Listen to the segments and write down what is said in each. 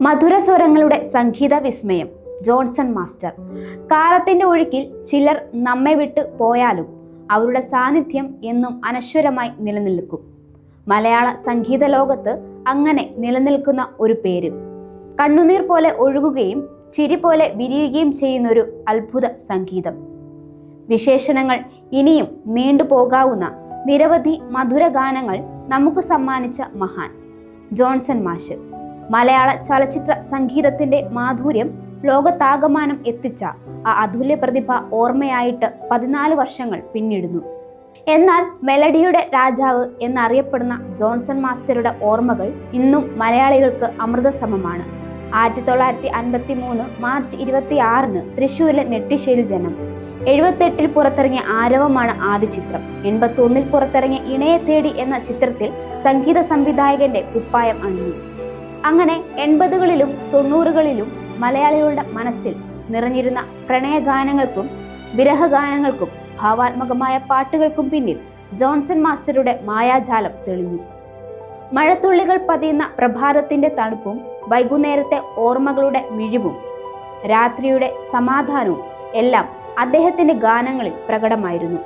മധുരസ്വരങ്ങളുടെ സംഗീത വിസ്മയം Johnson master. കാലത്തിന്റെ ഒഴുക്കിൽ ചിലർ നമ്മെ വിട്ട് പോയാലും അവരുടെ സാന്നിധ്യം എന്നും അനശ്വരമായി നിലനിൽക്കും. മലയാള സംഗീത ലോകത്ത് അങ്ങനെ നിലനിൽക്കുന്ന ഒരു പേര്. കണ്ണുനീർ പോലെ ഒഴുകുകയും ചിരി പോലെ വിരിയുകയും ചെയ്യുന്നൊരു അത്ഭുത സംഗീതം. വിശേഷണങ്ങൾ ഇനിയും നീണ്ടുപോകാവുന്ന നിരവധി മധുര ഗാനങ്ങൾ നമുക്ക് സമ്മാനിച്ച മഹാൻ ജോൺസൺ മാഷ്. മലയാള ചലച്ചിത്ര സംഗീതത്തിന്റെ മാധുര്യം ലോകത്താകമാനം എത്തിച്ച ആ അതുല്യ പ്രതിഭ ഓർമ്മയായിട്ട് 14 വർഷങ്ങൾ പിന്നിടുന്നു. എന്നാൽ മെലഡിയുടെ രാജാവ് എന്നറിയപ്പെടുന്ന ജോൺസൺ മാസ്റ്ററുടെ ഓർമ്മകൾ ഇന്നും മലയാളികൾക്ക് അമൃതസമമാണ്. 1953 മാർച്ച് 26 തൃശ്ശൂരിലെ നെട്ടിശ്ശേരിൽ ജനം. 78 പുറത്തിറങ്ങിയ ആരവമാണ് ആദ്യ ചിത്രം. 81 പുറത്തിറങ്ങിയ ഇണയെ തേടി എന്ന ചിത്രത്തിൽ സംഗീത സംവിധായകന്റെ കുപ്പായം അണിഞ്ഞു. അങ്ങനെ 80കളിലും 90കളിലും മലയാളികളുടെ മനസ്സിൽ നിറഞ്ഞിരുന്ന പ്രണയഗാനങ്ങൾക്കും വിരഹഗാനങ്ങൾക്കും ഭാവാത്മകമായ പാട്ടുകൾക്കും പിന്നിൽ ജോൺസൺ മാസ്റ്ററുടെ മായാജാലം തെളിഞ്ഞു. മഴത്തുള്ളികൾ പതിയുന്ന പ്രഭാതത്തിന്റെ തണുപ്പും വൈകുന്നേരത്തെ ഓർമ്മകളുടെ മിഴിവും രാത്രിയുടെ സമാധാനവും എല്ലാം അദ്ദേഹത്തിന്റെ ഗാനങ്ങളിൽ പ്രകടമായിരുന്നു.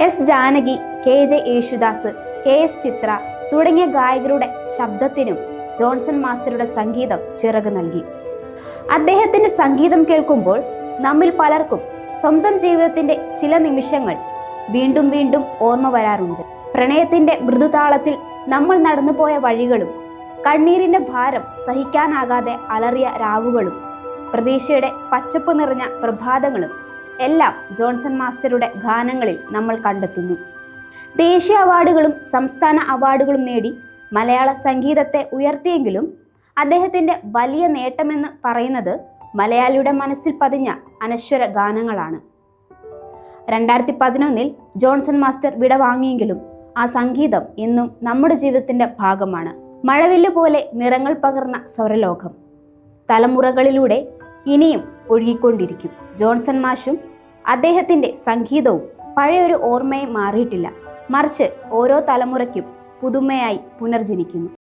S Janaki, KJ Yesudas, KS Chithra തുടങ്ങിയ ഗായകരുടെ ശബ്ദത്തിനും ജോൺസൺ മാസ്റ്ററുടെ സംഗീതം ചിറക് നൽകി. അദ്ദേഹത്തിന്റെ സംഗീതം കേൾക്കുമ്പോൾ നമ്മിൽ പലർക്കും സ്വന്തം ജീവിതത്തിന്റെ ചില നിമിഷങ്ങൾ വീണ്ടും വീണ്ടും ഓർമ്മ വരാറുണ്ട്. പ്രണയത്തിന്റെ മൃദുതാളത്തിൽ നമ്മൾ നടന്നുപോയ വഴികളും കണ്ണീരിന്റെ ഭാരം സഹിക്കാനാകാതെ അലറിയ രാവുകളും പ്രതീക്ഷയുടെ പച്ചപ്പ് നിറഞ്ഞ പ്രഭാതങ്ങളും എല്ലാം ജോൺസൺ മാസ്റ്ററുടെ ഗാനങ്ങളിൽ നമ്മൾ കണ്ടെത്തുന്നു. ദേശീയ അവാർഡുകളും സംസ്ഥാന അവാർഡുകളും നേടി മലയാള സംഗീതത്തെ ഉയർത്തിയെങ്കിലും അദ്ദേഹത്തിൻ്റെ വലിയ നേട്ടമെന്ന് പറയുന്നത് മലയാളിയുടെ മനസ്സിൽ പതിഞ്ഞ അനശ്വര ഗാനങ്ങളാണ്. 2011 ജോൺസൺ മാസ്റ്റർ വിടവാങ്ങിയെങ്കിലും ആ സംഗീതം ഇന്നും നമ്മുടെ ജീവിതത്തിൻ്റെ ഭാഗമാണ്. മഴവില്ല് പോലെ നിറങ്ങൾ പകർന്ന സ്വരലോകം തലമുറകളിലൂടെ ഇനിയും ഒഴുകിക്കൊണ്ടിരിക്കും. ജോൺസൺ മാഷും അദ്ദേഹത്തിൻ്റെ സംഗീതവും പഴയൊരു ഓർമ്മയെ മാറിയിട്ടില്ല, മറിച്ച് ഓരോ തലമുറയ്ക്കും പുതുമയായി പുനർജനിക്കുന്നു.